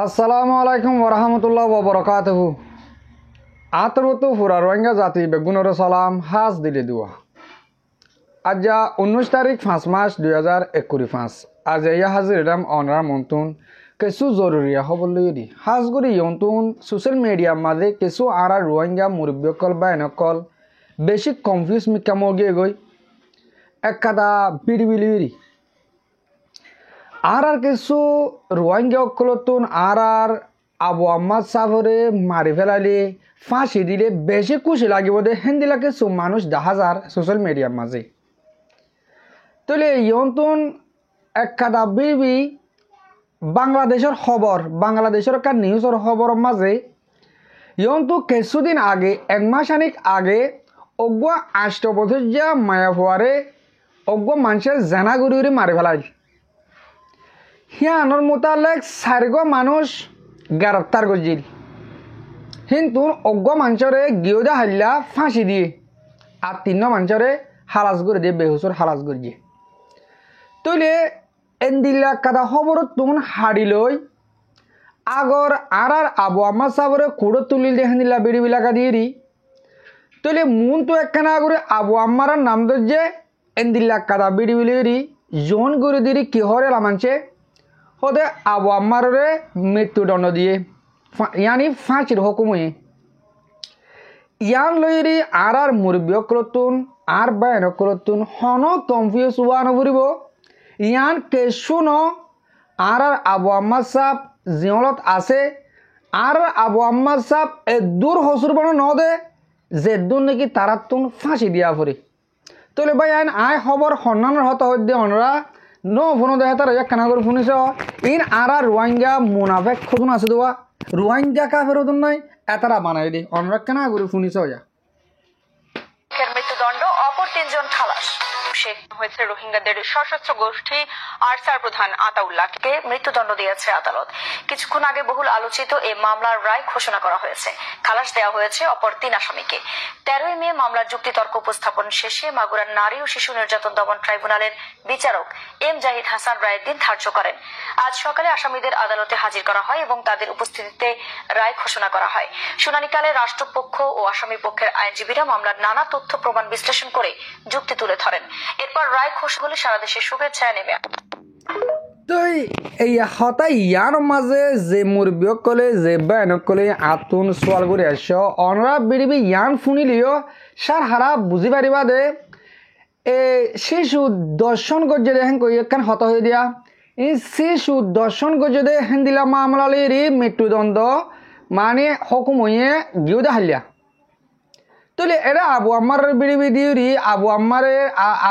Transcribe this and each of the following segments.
আসসালামু আলাইকুম ওরহামতুল্লাহ ওবরাকাতুহু। আতরবতু ফুরা রোহিঙ্গা জাতি বেগুনের সালাম হাজ দিলে দুয়া। আজ 19 তারিখ 5 মাস 2025। আজ ইয়া হাজির এরাম অনার মন্তুন কিছু জরুরি হবলি হাজগুড়ি ইয়ন্তুন সোশ্যাল মিডিয়ার মাঝে কিছু আর রোহিঙ্গা মুরব্বীকল বা এনেকল বেশি কনফিউজ মিকামগে গই এক কাদা বিড়বিলি আর কিছু রোহিঙ্গা অকলতুন আর আবু আম্মাদ সাহরে মারি ফেলালে ফাঁসি দিলে বেশি খুশি লাগিব দে হেন্দিলা কিছু মানুষ দেখা যার সোশ্যাল মিডিয়ার মাঝে তাহলে ইয়ন্তুন এক কাদা বিড়বি বাংলাদেশের খবর বাংলাদেশের একটা নিউজের খবরের মাঝে ইয়ন্তু কিছুদিন আগে এক মাসানিক আগে অজ্ঞ আষ্টবধর্যা মায়াফুয়ারে অজ্ঞ মানুষের জানাগুড়ি মারি ফেলাই হিয়ানোর মোতালেক 4 মানুষ গ্রেপ্তার করছিল কিন্তু অজ্ঞ মানুষরে গিয়েদা হাল্লা ফাঁসি দিয়ে আর 3 মানুষরে হালাস করে দিয়ে বেহুসর হালাস করে দিয়ে তৈলে এন্দিল্লা কাদা খবর তুন হাড়ি লই আগর আর আবু আম্মা সাবরে কুড়ো তুলিল দেখেন দিলা বিড়িবিলাকা দিয়ে রি তৈলে মুন তো একখানা করে আবু আম্মার নাম দর্জে এন্দিল্লা কাদা বিড়িবিলি জোন করে দিরি কি হরে লামানছে হতে আবু আম্মারে মৃত্যুদণ্ড দিয়ে ইয়ানি ফাঁসির হুকুমে ইয়ান লইরি আর মুরব্বী করতুন আর বায়ন করতুন হন কনফিউজ হওয়া নভরিব ইয়ান কেশু ন আর আবু আম্মাদ সাহ জিয়লত আছে আর আবু আম্মাদ সাহ এদূর হসুর বন ন দে যেদূর নাকি তারাতুন ফাঁসি দিয়া পড়ে তাহলে ভাই আইন আয় খবর সন্ধানের হত হদ্যে অনরা ন ফোনো দেখে তার একখানা করে শুনিছ ইন আর রোহিঙ্গা মুনাফেক খুঁজুন আছে দেওয়া রোহিঙ্গা কাফের হতুন নাই এতারা বানাই দে অনরা কেনা করে শুনিছ যা মৃত্যুদণ্ড অপর 3 জন খালাস হয়েছে রোহিঙ্গাদের সশস্ত্র গোষ্ঠী আরসার প্রধান আতাউল্লাহকে মৃত্যুদণ্ড দিয়েছে আদালত। কিছুক্ষণ আগে বহুল আলোচিত এই মামলার রায় ঘোষণা করা হয়েছে। খালাস দেওয়া হয়েছে অপর 3 আসামিকে। 13 মে মামলার যুক্তিতর্ক উপস্থাপন শেষে মাগুরার নারী ও শিশু নির্যাতন দমন ট্রাইব্যুনালের বিচারক এম জাহিদ হাসান রায়ের দিন ধার্য করেন। আজ সকালে আসামিদের আদালতে হাজির করা হয় এবং তাদের উপস্থিতিতে রায় ঘোষণা করা হয়। শুনানিকালে রাষ্ট্রপক্ষ ও আসামি পক্ষের আইনজীবীরা মামলার নানা তথ্য প্রমাণ বিশ্লেষণ করে যুক্তি তুলে ধরেন। এরপর রায় ঘোষণা হলে সারা দেশে শুভেচ্ছায় নেমে তো এই হতা ইয়ার মাঝে যে মুরব্বী কলে যে বায়ন কলে আতুন সোয়াল করে আস অনরা বিড়িবি ইয়ান শুনিলিও সার হারা বুঝি পারিবা দে এ শিশু দর্শন গজ্জে দে হেন কই একখান হত হয়ে দিয়া এই শিশু দর্শন গজ্জে দে হেন দিলা মামলালেরি মৃত্যুদণ্ড মানে হুকুম হইয়ে গিয়ে দে হালিয়া তাহলে এরা আবু আম্মার বিড়িবি দিওরি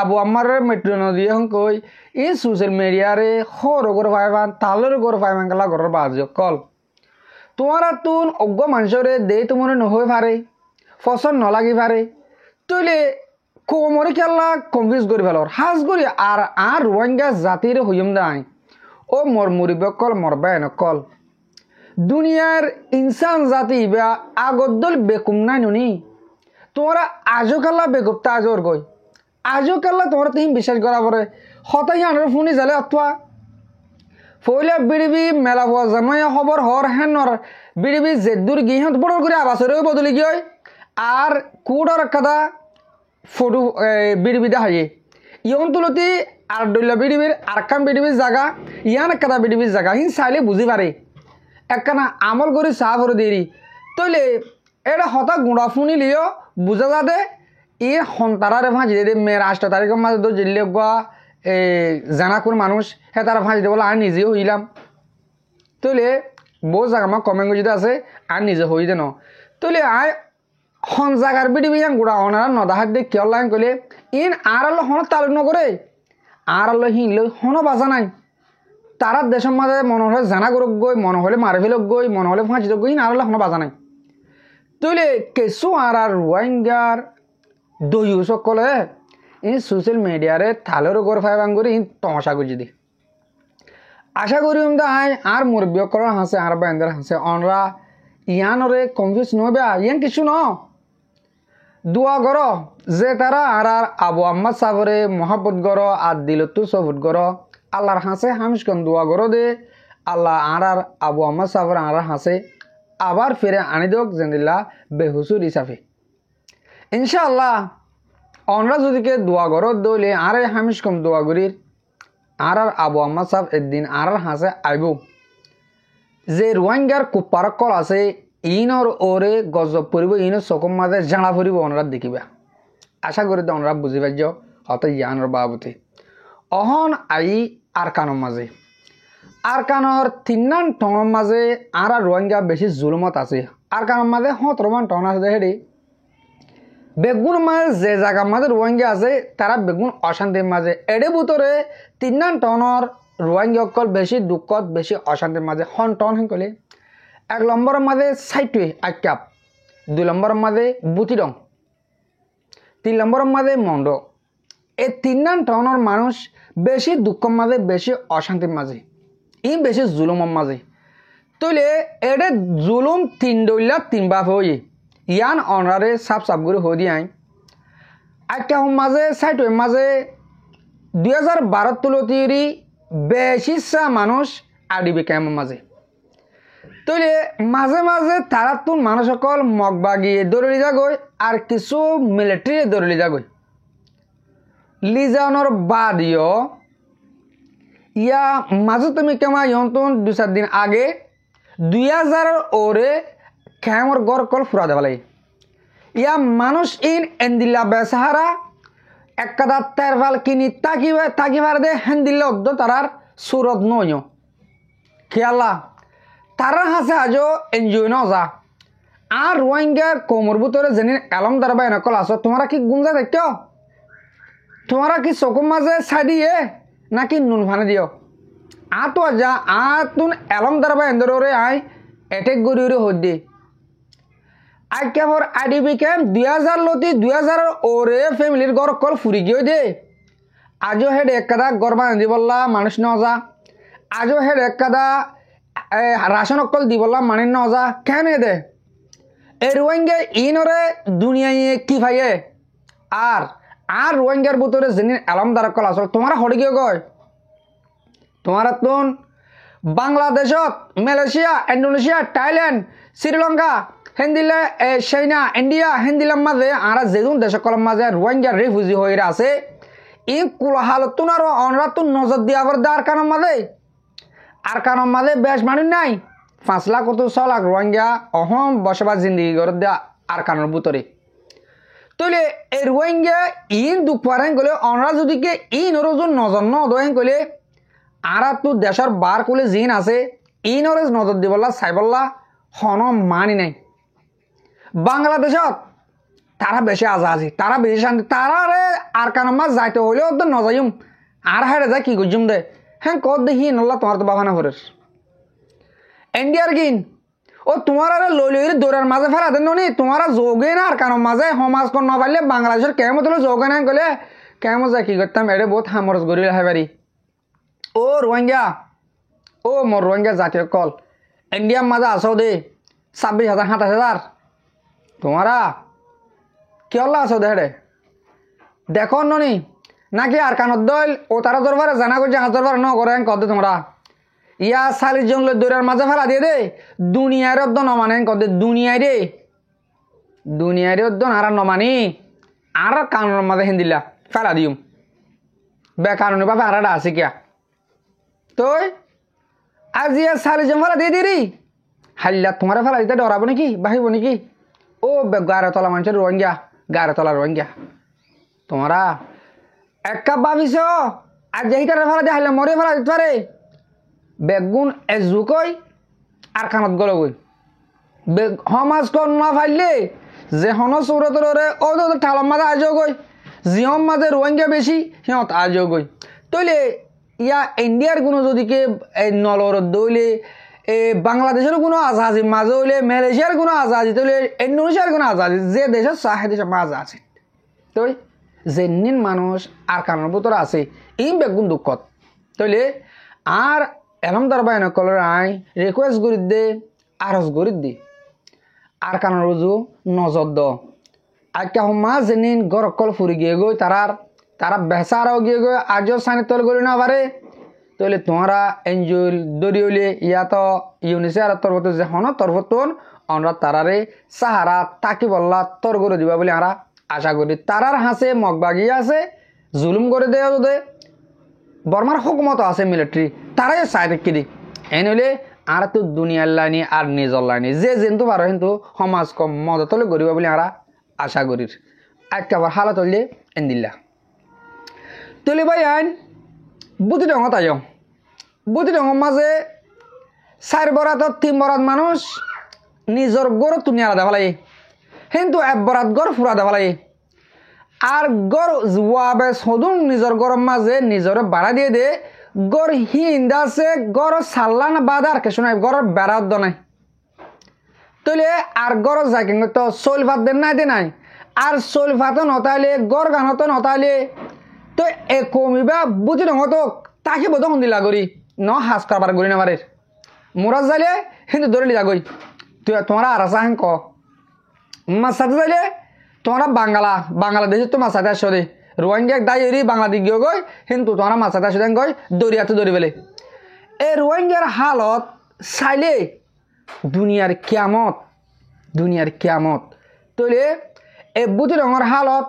আবু আম্মার মৃত্যুদণ্ড দিয়ে হন কই এই সোশ্যাল মিডিয়ারে হর গর পাইবান তালের গর পাইবান গেলা ঘরের বাজ কল তোমার তুন অজ্ঞ মানুষরে দে তোমার নহই পারে পছন্দ নলাগি পারে তৈলে কোমরে খেলা কনফিউজ করে ফেলর হাজ করি আর রোহিঙ্গা জাতির হইম দাই ও মর মুরিব কল মর বায়ন কল দুনিয়ার ইনসান জাতি বা আগদ্দল বেকুম নাই নুনি তোমরা আজও কাল্লা বেগুপ্তা আজর গই আজও কাল্লা তোমরা তিন বিশ্বাস করা পরে হতাই আনার ফোনে জালে অথবা ফইলা বিড়িবি মেলা হওয়া জামাইয়া খবর হর হেনর বিড়িবি জেদুর গিহত বড় করে আবাসরেও বদলি গিয়ে আর কুড়র কাদা ফটো বিড়িবি দেখাইয়ে ইয়ন তুলতি আর ডইলা বিড়িবির আরকাম বিড়িবির জায়গা ইয়ান কাদা বিড়িবির জায়গা হিন চাইলে বুঝি পারে একখানা আমল করে চাহ ভরে দেরি তইলে এটা হতা গুঁড়া ফুনি লিও বুঝা যাতে ই সন্তারারে ভাঁজি দে মেয়ের 8 তারিখের মাঝে তো জিল্লে গোয়া জানাকুর মানুষ হে তারা ভাঁজি দে বলে আর নিজেও হইলাম তৈলে বহু জায়গা আমার কমেন্ট যদি আছে আর নিজে হই দে ন তৈলে আয় হন জায়গার বিড়িবি গুড়া হনার নদাহাত দিয়ে কিয় লাইন করলে ইন আর আলো হন তালুক নকরে আর আলো হিনলে হনও বাজা নাই তারা দেশের মাঝে মনে হলে জানা করুক গই মনে হলে মারে ফেলক গই মনে হলে ফাঁসি গই আর আলো হনও বাজা নাই তৈলে কিছু আর রোহিঙ্গার দইও সকলে এই সোশ্যাল মিডিয়ারে থালের গড় ফাইবাং করে ইন তমাশা করছি দি আশা করি আর মুরব্বী করার হাসে আর বাইন্দার হাসে অনরা ইয়ানরে কনফিউজ নবে ইয়ান কিছু ন দোয়া গর যে তারা আর আবু আম্মাদ সাহরে মহাব্বত গর আর দিল তু সবুত গর আল্লাহর হাসে হামিশকন দোয়া গর দে আল্লাহ আর আবু আহমদ সাফর আর হাসে আবার ফিরে আনি দোক জেন্দিল্লা বেহুসুর হিসাবে ইনশাআল্লাহ অনরা যদিকে দোয়া গরত দইলে আর হামিশ কম দোয়া গরির আর আবু আহমদ সাহেব একদিন আর হাসে আইব যে রোহিঙ্গার কুপার কল আছে ইনর ওরে গজব পড়ব ইনর চকুর মাঝে জানা পড়ব অনরা দেখিবা আশা করি অনরা বুঝি পাইছ হয়তো ইয়ানোর বাবতে অহন আই আরকানোর মাঝে আরকানোর তিননান টনের মাঝে আর রোহিঙ্গা বেশি জুলুমত আছে আরকানোর মাঝে 17 টন আছে হেডি বেগুন মাঝে যে জায়গার মাঝে রোহিঙ্গা আছে তারা বেগুন অশান্তির মাঝে এডে ভিতরে 3 টনের রোহিঙ্গা অকল বেশি দুঃখত বেশি অশান্তির মাঝে হন টন হেন কলে 1 নম্বরের মাঝে সাইটে আইকাপ 2 নম্বরের মাঝে বুতিরং 3 নম্বরের মাঝে মন্ড এই 3 টনের মানুষ বেশি দুঃখের মাঝে বেশি অশান্তির মাঝে ই বেশি জুলুমের মাঝে তইলে এডে জুলুম 3 দইলা 3 বাপ হই ইয়ান অনরারে সাপ সাপ করে হয়ে দিয়ে একটা মাঝে সাইটের মাঝে 2012 তুলতিরি বেশি মানুষ আডিবি ক্যাম্পের মাঝে তইলে মাঝে মাঝে তারা তুন মানুষ সকল মগবাগিয়ে দৌড়ি যাগই আর কিছু মিলিটারি দৌড়ি যাগই লিজানোর বাদিও ইয়া মাঝে তুমি কেমন ইয়ন্তন 2-4 দিন আগে 2000 ওরে ক্যামর গড় কল ফুরা দেওয়া লাগে ইয়া মানুষ ইন এন্দিল্লা বেসাহারা একটা তেরভাল কিনি তাকিবার দে হেন্দিল্লা অদ্দ তারার সুরত নয় খেয়ালা তারা হাসে আজও এনজিও ন যা আর রোহিঙ্গা কোমর ভিতরে যেদিন এলম দারবাই নকল আস তোমরা কি গুঞ্জা দেখছ তোমরা কি চকুর মাঝে ছাই দিয়ে নাকি নুন ফানে দিও আ তো যা আ তুন এলম দারবাই এন্দরে আই এটেক গড়ি হদ্দি আই কেমর আইডিবি ক্যাম্প 2000 লতি 2000 ওরে ফ্যামিলির ঘর কল ফুরি গিয়ে দে আজও হেড একটা গরবা দি বললা মানুষ ন যা আজও হেড একটা রাশন অকল দি বললা মানে ন যা কেন দে এই রোহিঙ্গা ইনরে দুনিয়ায় কি ভাইয়ে আর রোহিঙ্গার ভিতরে যিনি এলমদার কল আসল তোমারা হড়ে গিয়ে গয় তোমার তুন বাংলাদেশত মালয়েশিয়া ইন্দোনেশিয়া থাইল্যান্ড শ্রীলঙ্কা হেন্দিলে চাইনা ইন্ডিয়া হেন্দিলার মাঝে আর যেদুন দেশ কলম মাঝে রোহিঙ্গা রিফিউজি হয়ে আছে ই কুলহালতুন আর অনরা তুন নজর দিয়া দে আর কারণ মাঝে বেশ মানুষ নাই 5 লাখ 6 লাখ রোহিঙ্গা অহম বসবাস জিন্দিগি করে দেয়া আর কারণের ভিতরে তইলে এই রোহিঙ্গা ইন দুঃখ পারেন গেলে অনরা যদি কে ইন ওজন নজর ন দোহেন কইলে আর তো দেশের বার কোলে জিন আছে ইন ওরে নজর দিবল্লা চাইবল্লা হন মানি নাই বাংলাদেশত তারা বেশি আজাজি তারা বেশি শান্তি তারা আর কারণ মাছ যাইতে হইলেও তো নজাইম আর হারে যায় কি গুজুম দে হ্যাঁ কত দেখি নল্লা তোমার তো বাবানা ভরের ইন্ডিয়ার গিন ও তোমার আরে লইলের দৌড়ার মাঝে ফেলা দেন নি তোমারা যোগে না আর কারণ মাঝে সমাজ কর না পারলে বাংলাদেশের কেমন হলো যোগে না গেলে কেমন যায় কি করতাম এটা বহুত হামরস গড়ি লাহে পারি ও রোহিঙ্গা ও মোর রোহিঙ্গা জাতীয় কল ইন্ডিয়ার মাঝে আসো দে 26,000 27,000 তোমারা কি হল্লা আসো দে দেখো নি নাকি আর কানত দল ও তারা দরবারে জানা করছে হাত দরবার ন করে কদে তোমরা ইয়া 40 জন লোক দৌড়ার মাঝে ফেলা দিয়ে দে দুনিয়ার অদ্দ নমানে কদে দুনিয়ার অদ্দ আর নমানি আর কানুনের মাঝে হিন্দিলা ফেলা দিম বেকানুনি বাবা আর আছে কিয়া তই আজ ইয়া 40 জন ফেলা দিয়ে দিরি হাল্লা তোমার ফেলা দিতে ডরাবো নাকি বাহিব নাকি ও গাড়ে তলা মানুষের রোহিঙ্গা গাড়ে তলা রোহিঙ্গা তোমরা এক কাপ ভাবিস আর যেই কারণে ফেলা দিয়ে হাল্লা মরে ফেলা দিতে পারে বেগুন এজুকই আর কানত গল গই সমাজ কর না ফাইলে যে হন চৌরতরে ও তো ঠালার মাঝে আজও গই জিহম মাঝে রোহিঙ্গা বেশি সিহঁত আজও গই তইলে ইয়া ইন্ডিয়ার কোনো যদি কে নলর দইলে বাংলাদেশের কোনো আজাদি মাঝে হইলে মালয়েশিয়ার কোনো আজাদি তইলে ইন্দোনেশিয়ার কোনো আজাদি যে দেশের চাহে দেশের মাঝে আছে তই যেনিন মানুষ আর কানের ভিতরে আছে এই বেগুন দুঃখত তইলে আর এলম দরবাই নকলের আই রিকোয়েস্ট করি দে আরজ করি দি আর কানের রুজু নজর দ আজকে সমাজ যেনিন গরকল ফুরি গিয়ে গই তারা বেচারাও গিয়ে গই আজও সানি তল গলি না পারে তাহলে তোমরা এনজল দরিয়লে ইয়াত ইউনিসের তরফত যে হন তরফতন আমরা তারারে সাহারা তাকি বললা তর করে দিবা বলে আমরা আশা করি তারার হাসে মগবাগি আছে জুলুম করে দেয় যদি বর্মার হুকুমত আছে মিলিটারি তারাই সাইড কিদি এন হলে আর তো দুনিয়ার লাইনি আর নিজের লাইনি যে যেন্তু পারো কিন্তু সমাজ কম মদতলে করিবা বলে আমরা আশা করি একবার হালত হইলে এনদিল্লা তলে ভাই আইন বুদ্ধি ডঙ তাই বুদ্ধি ডঙ মাঝে 4 বরাত 3 বরাত মানুষ নিজের গড় তুমি আলাদা ফেলাই কিন্তু 1 বরাত গড় ফুরা দে ফেলাই আর গড় ওয়াবে সদুন নিজের গরম মাঝে নিজের বাড়া দিয়ে দে গড় হিন্দা আছে গড় সাল্লান বাদ আর কিছু নাই গড় বেড়াত নাই তলে আর গড় যায় কিন্তু তো চল ভাত দেন নাই দে নাই আর চল ভাত নতাইলে গড় গানত নতাইলে তো এ কমিবা বুঝি নহ তো তাকে বোধ দিলা করি ন হাস করবার করি না বারের মোরা যাইলে কিন্তু ধরে লিয়া গই তুই তোমার আর আসা হেন ক মাছ সাথে যাইলে তোমরা বাংলাদেশে তো মাছ সাথে আসো দে রোহিঙ্গা দায় এরি বাংলাদেশ গিয়ে গই কিন্তু তোমরা মাছ সাথে আসো দেন গই দরিয়াতে দৌড়ি পেলে এই রোহিঙ্গার হালত চাইলে দুনিয়ার কিয়ামত তৈলে এই বুদ্ধি রঙের হালত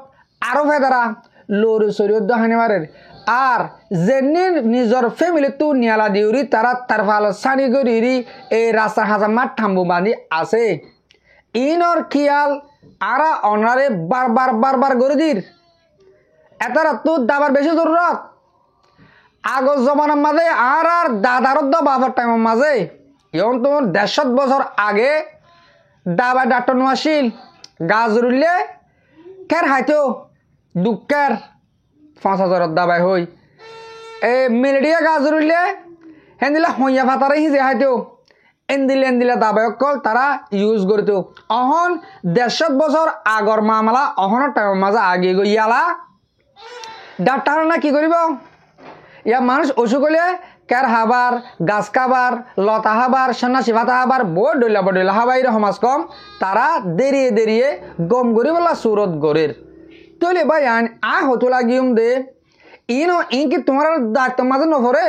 আরো ফেদারা লড়ু সরিয়ে দহানি মারের আর যেনি নিজের ফ্যামিলি তো নিয়ালা দিউরি তারা তার ফাল সানি গড়ি এই রাস্তা হাজা মাঠ থাম্বু বাঁধি আছে ইনর খেয়াল আরা অনারে বারবার করে দির এতারা তো দাবার বেশি জরুরত আগর জমানার মাঝে আর দাদার বাবার টাইমের মাঝে এখন তোমার 150 বছর আগে দাবা ডাক্তার নোয়াশিল গাছ রুললে কের হাইতো দুঃখের 5000 দাবাই হই এ মেলেরিয়া গাছ রুললে হেন্দিলা হইয়া ফাতারে হিজে হাইতো এন্দিলে দাবাই অকল তারা ইউজ করতো অহন 150 বছর আগর মামলা অহনের টাইমের মাঝে আগে গিয়ালা ডাক্তার না কি করিব ইয়া মানুষ অসুখ হলে কের হাবার গাছ খাবার লতা হাবার সন্ন্যাসী ভাতা হাবার বডলা হাবাইরে সমাজ কম তারা দেরিয়ে গম গরি বলা সুরত গরের তৈলে ভাই আন হতো লাগিম দে ইন কি তোমার দায়িত্ব মাঝে নফরে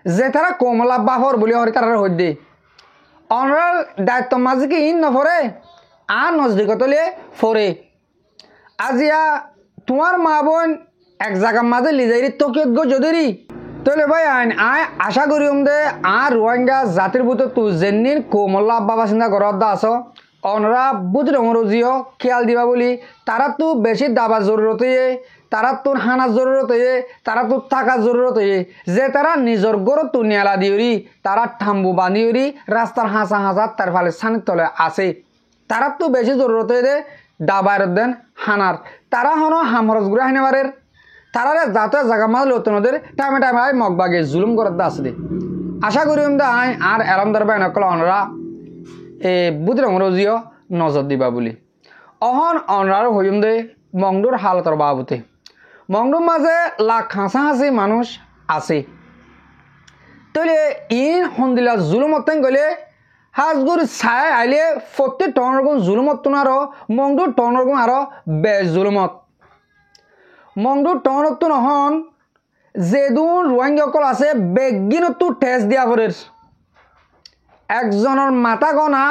যে তারা কমলা বাফর বলে হরি তারা হই দে অনার দায়িত্ব মাঝে কি ইন নফরে নজদিকতলে ফরে আজিয়া তোমার মা বোন এক জায়গার মাঝে লিজাইরি তকিয়ত গো যদিরি তাহলে ভাই আশা করি দে আর রোহিঙ্গা জাতির ভিতর তু যেনির কোমল্লা বাবা চিন্তা ঘরত দা আস অনরা বুঝ রঙর জিও খেয়াল দিবা বলি তারা তো বেশি দাবার জরুরত হয়ে তারা তোর হানার জরুরত হয়ে তারা তোর থাকার জরুরত হয়ে যে তারা নিজের গড় তো নিয়ালা দিওরি তারা ঠাম্বু বাঁধিওরি রাস্তার হাঁসা তার ফালে সানির তলে আছে তারা তো বেশি জরুরত হয়ে দে দাবার দেন হানার তারা হন হামরজ গুড়া হানেবারের তারারে যাতে জায়গা মাঝে লোতনদের টাইমে মগবাগে জুলুম করতে আসে আশা করি আর এলামদার বাই নকল অনরা এ বুধ রঙরজিও নজর দিবা বলি অহন অনরার হইম দে মংডুর হালতর বাবুতে মংডুর মাঝে লাখ হাসি মানুষ আছে তৈলে ইন হন্দিলা জুলুমত গেলে হাজগুর ছায় আইলে প্রত্যেক টনের গুণ জুলুমত আরো মংডুর টনের গুণ আরো বেশ জুলুমত মংডুর টনত নহন যেদুন রোহিঙ্গা আছে বেগিনতো ঠেস দিয়া করে একজনের মাথা গনা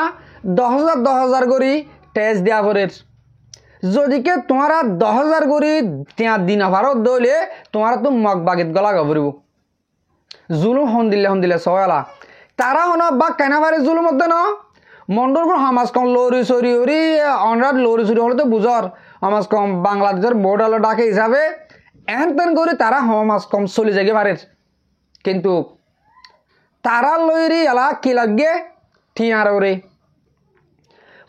10,000 করে ঠেস দিয়া করে যদিকে তোমারা 10,000 করে দিন ভারত দইলে তোমারা তো মগ বাগিত গলা গাবরিব জুলুম হন্দিলে সয়ালা তারা হন বা কেনাবারে জুলুম মধ্যে ন মন্ডল সমাজ কম লরি চরি হরি অনরাত লরি চুরি হলে তো বুঝর সমাজ কম বাংলাদেশের বোর্ডাল ডাকে হিসাবে এহেন তেন করে তারা সমাজ কম চলি যাগে পারে কিন্তু তারা লইরি এলা কি লাগে ঠিয়ার ওরে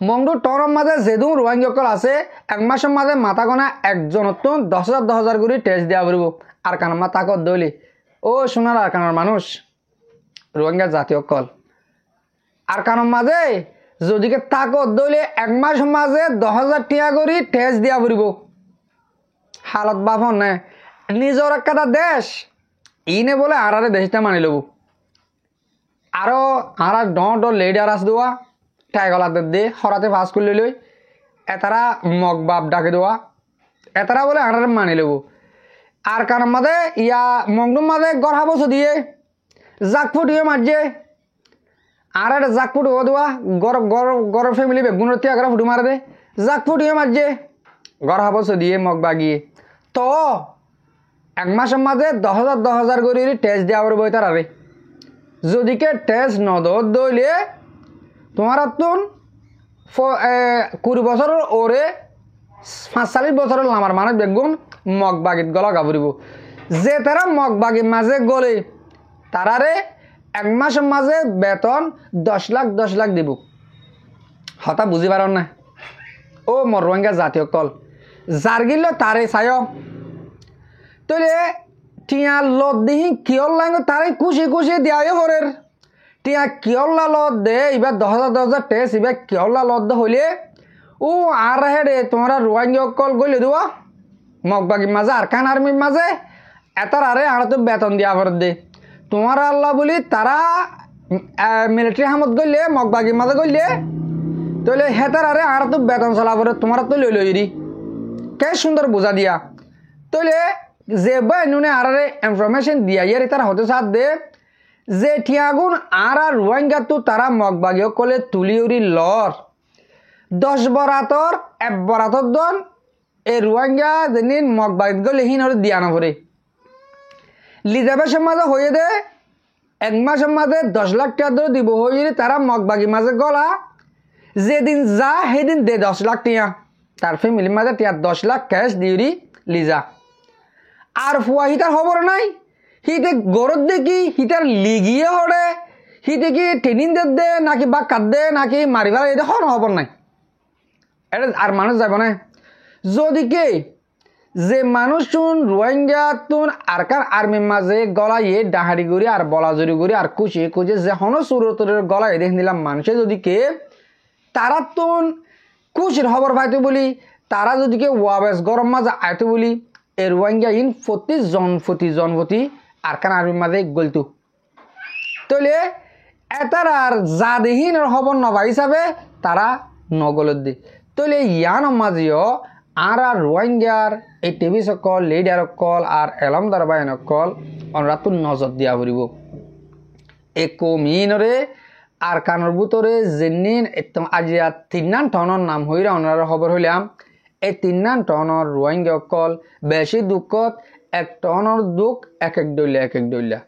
মংডুর টনের মাঝে যেদু রোহিঙ্গা আছে 1 মাসের মাঝে মাথা গোনা একজন 10,000 করে টেস্ট দেওয়া পড়ব আর কানার মাথা কত দইলে ও সোনার আর কানার মানুষ রোহিঙ্গা জাতীয় কল আর কানার মাঝে যদিকে তাকত দইলে 1 মাস মাঝে 10,000 টিয়া করে টেস্ট দেওয়া পড়ব হালত বাপন নে নিজের একটা দেশ ইনে বলে আরারে দেশটা মানি লব আরো আর লেডার আস দেওয়া টাইগলাতে দে হরাতে ফাঁস করলে লই এতারা মগ বাপ ডাকে দেওয়া এতারা বলে আরারে মানি লব আর কার মাঝে ইয়া মংডুম মাঝে গড় হাবস দিয়ে জাক ফুটিয়ে মারছে আর একটা জাক ফুটু দেওয়া গড় ফ্যামিলি বেগুনের তিয়া করে ফুটু মারে দে জাক ফুটিয়ে মারছে গড় হাবস দিয়ে মগ বাগিয়ে তো এক মাসের মাঝে 10,000 করে টেস্ট দেওয়া পড়বে তার আরে যদিকে টেস্ট দইলে তোমার তুন 20 বছরের ওরে 45 বছরের আমার মানুষ বেগুন মগ বাগিত গলা গাবরিব যে তারা মগ বাগির মাঝে গলে তারারে এক মাসের মাঝে বেতন 10 লাখ দিব হতা বুঝি পার না ও মর রোহিঙ্গা জাতীয় কল যার গিল তারে চায় তলে টিয়া লত দিহি কিয়ল লাঙ্গ তারে খুশি দেওয়া পরের টিয়া কিয়ল্লা লত দে এবার 10,000 টেস্ট এবার কিয়ল্লা লত দে হইলে ও আর হেডে তোমরা রোহিঙ্গা কল গলে দেওয়া মগবাগির মাঝে আর কান আর্মির মাঝে এতার আরে আর তো বেতন দেওয়া পর দে তোমার আল্লাহ বলি তারা মিলিটারি হামত গলে মগবাগির মাঝে গলে তাহলে হেতার আরে আর তো বেতন চলা পরে তোমার তো লইরি কে সুন্দর বোঝা দিয়া তাহলে যে নুনে আর ইনফরমেশন দিয়া ইয়ার তারা হতে সাথ দে যে ঠিয়াগুন আর রোহিঙ্গা তো তারা মগবাগিও কলে তুলিউরি লর 10 বরাতর 1 বরাতর দন এই রোহিঙ্গা যেদিন মগবাগিত গলে হিন দিয়া না পরে লিজাবেশের মাঝে হয়ে দে 1 মাসের মাঝে 10 লাখ টাকা ধরে দিব হয়ে তারা মগবাগির মাঝে গলা যেদিন যা সেদিন দে 10 লাখ টিয়া তার ফ্যামিলির মাঝে টিয়া 10 লাখ ক্যাশ দিউরি লিজা আর ফুয়া হিতার খবর নাই হিতে গরত দেখি হিতার লিগিয়ে হরে হিতে কি ট্রেনিং দে নাকি বা কাট দে নাকি মারিবার এই দেখো খবর নাই এটা আর মানুষ যাব না যদি কে যে মানুষ চুন রোহিঙ্গা তুন আর কার আর্মির মাঝে গলাইয়ে ডাহারি গড়ি আর বলাজুরি গড়ি আর কুচি যে হনো সুরতরের গলায় দেখ নিলাম মানুষে যদি কে তারা তুন কুচির খবর পাইতো বলি তারা যদি কে ওয়াবেস গরম মাঝে আইতো বলি এ রোহিঙ্গা ইন প্রতি জনপতি আর কান আর্মির মাঝে গলতো তাহলে এটার আর যা দেহীন খবর নবা হিসাবে তারা নগলত দি তাহলে ইয়ান মাঝেও আর রোহিঙ্গার এই টিভি সকল লিডার কল আর এলমদার বাইন কল ওনারা তো নজর দিয়া পড়ব এই কমিনরে আর কানের ভিতরে যেদিন আজি 3 টনের নাম হইরা ওনারা খবর হইলাম এই 3 টনের রোহিঙ্গা কল বেশি দুঃখত 1 টনের দুঃখ এক দইলা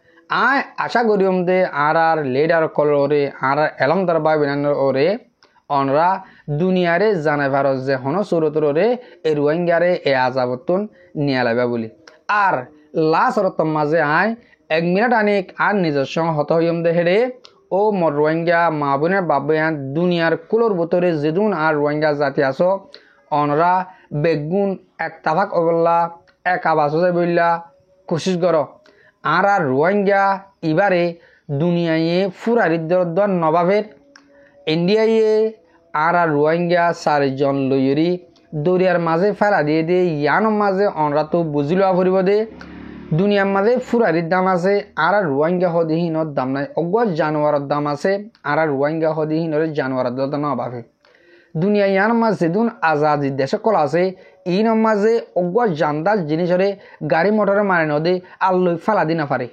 আয় আশা করিম দে আর লিডার কল ওরে আর এলমদার বাই বিনানোর ওরে অনরা দুনিয়ারে জানাই ভারত যে হন সুরতরে এই রোহিঙ্গারে এ আজাবতন নিয়া লাইবা বলি আর লাস্ট রতম মাঝে আয় 1 মিনিট আনিক আর নিজের সঙ্গে হত হইম দে হেরে ও মর রোহিঙ্গা মা বোনের বাবায়ান দুনিয়ার কুলোর ভিতরে যেদুন আর রোহিঙ্গা জাতি আসো অনরা বেগুন এক তাভাক অবল্লা এক আবাস বললা কোশিশ করো আর রোহিঙ্গা এবারে দুনিয়ায় ফুরারিদ্র নবাবের ইন্ডিয়ায় আর রোহিঙ্গা 4 জন লইরি দরিয়ার মাঝে ফেলা দিয়ে দে ইয়ান মাঝে অনরা তো বুঝিল ফুরিব দে দুনিয়ার মাঝে ফুরারির দাম আছে আর রোহিঙ্গা হদিহীনর দাম নাই অগজ জানোয়ারের দাম আছে আর রোহিঙ্গা হদিহীনর জানোয়ারের দাম অভাবে দুনিয়া ইয়ান মাঝে যেদিন আজাদি দেশে কল আছে ইন মাঝে অগজ জানদার জিনিসরে গাড়ি মোটরে মারে নদে আর লই ফেলা দি না পারে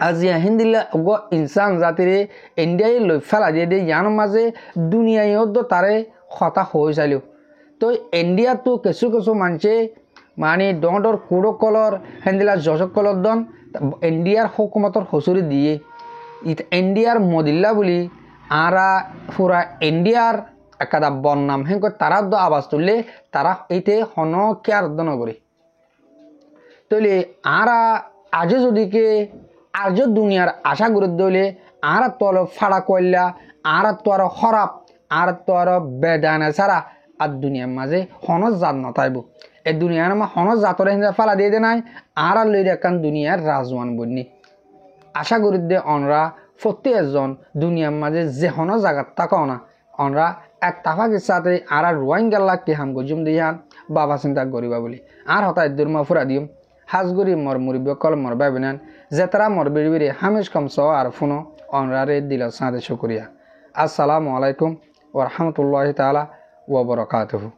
আজি হিন্দিল্লা অগ ইনসান জাতিরে ইন্ডিয়ায় লই ফেলা দিয়ে দে ইয়ান মাঝে দুনিয়ায় তারে হতা হয়ে চাইল তো ইন্ডিয়া তো কিছু মানছে মানে ডর কুড়ো কলর হেন্দিলা জজক কলর দন ইন্ডিয়ার হুকুমতর হসুরি দিয়ে ইন্ডিয়ার মদিল্লা বলি আরা পুরা ইন্ডিয়ার একাদা বন্নাম হেন তারা দ আওয়াজ তুললে তারা এইতে হন কেয়ার নগরী তৈলে আরা আজও যদি কে আজও দুনিয়ার আশা গুরুত্ব হইলে আর তো ফাড়া কইলা আর তো আর হরাপ আর তো আর বেদানা ছাড়া আর দুনিয়ার মাঝে হনজ জাত নতাইব এই দুনিয়ার মা হনজ জাতর হিন্দা ফালা দিয়ে দে নাই আর লই রাখান দুনিয়ার রাজওয়ান বন্যি আশা গুরুত্বে অনরা প্রত্যেকজন দুনিয়ার মাঝে যে হন জায়গা তাকাও না অনরা এক তাফাকের সাথে আর রোহিঙ্গা কি হাম গজুম দিয়ান বাবা চিন্তা করিবা বলি আর হতা দুর্মা ফুরা দিম হাজগুড়ি মর মুরব্য কল মর বাবিনান যেতারা মর বিড়বিড়ি হামিশ কম স আর ফুনো অনরারে দিল সাঁদে শুকরিয়া আসসালামু আলাইকুম ওয়া রাহমাতুল্লাহি তাআলা ওয়া বারাকাতুহু।